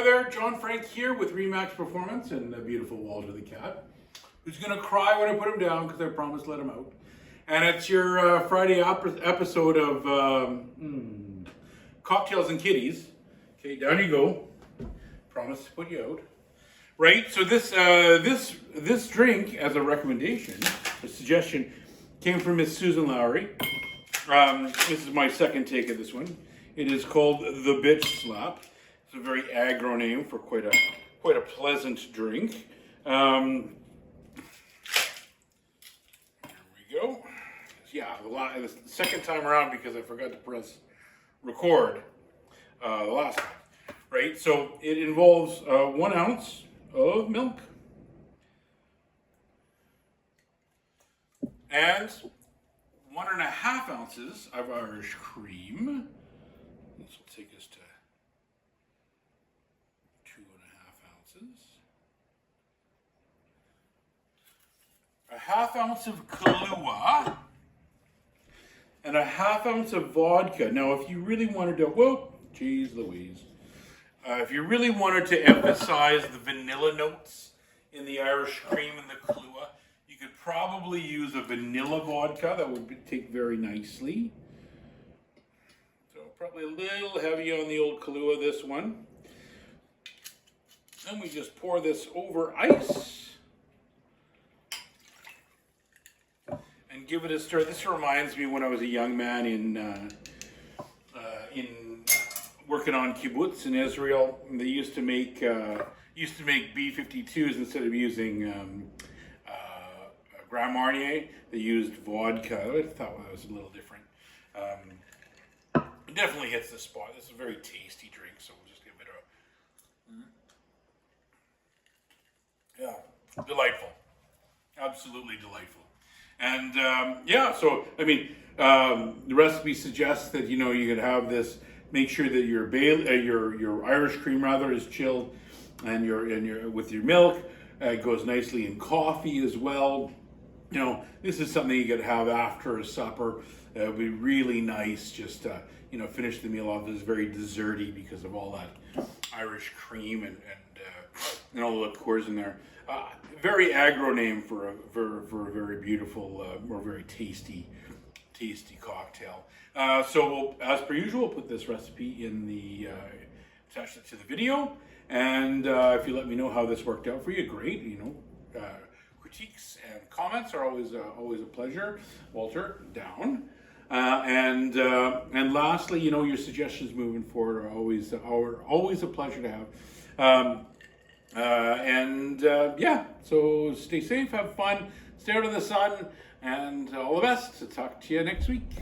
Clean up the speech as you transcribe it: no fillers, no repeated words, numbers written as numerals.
Hi there, JohnFrank here with Remax Performance and the beautiful Walter the cat, who's going to cry when I put him down because I promised to let him out. And it's your Friday episode of Cocktails and Kitties. Okay, down you go. Promise to put you out. Right, so this drink, as a recommendation, a suggestion, came from Miss Susan Lowry. This is my second take of this one. It is called the Bitch Slap. It's a very aggro name for quite a pleasant drink. Here we go. Yeah, the second time around because I forgot to press record the last time. Right, so it involves 1 ounce of milk and 1.5 ounces of Irish cream. This will take us to 2.5 ounces. 1/2 ounce of Kahlua and 1/2 ounce of vodka. Now, if you really wanted to, whoa, geez Louise. If you really wanted to emphasize the vanilla notes in the Irish cream and the Kahlua, you could probably use a vanilla vodka. That would take very nicely. So probably a little heavy on the old Kahlua, this one. Then we just pour this over ice and give it a stir. This reminds me when I was a young man in working on kibbutz in Israel. They used to make B-52s instead of using Grand Marnier. They used vodka. I thought that was a little different. It definitely hits the spot. This is a very tasty drink, so we'll just give it a delightful, absolutely delightful. And yeah, so I mean, the recipe suggests that you could have this. Make sure that your Irish cream rather is chilled, and your with your milk. It goes nicely in coffee as well. This is something you could have after a supper. It would be really nice just to finish the meal off. It's very desserty because of all that Irish cream and all the liqueurs in there. Very aggro name for a very beautiful or very tasty cocktail. So we'll, as per usual, put this recipe in the attach it to the video, and if you let me know how this worked out for you, great. Critiques and comments are always a pleasure. Walter, down. And lastly, your suggestions moving forward are always a pleasure to have. Yeah, so stay safe, have fun, stay out of the sun, and all the best. Talk to you next week.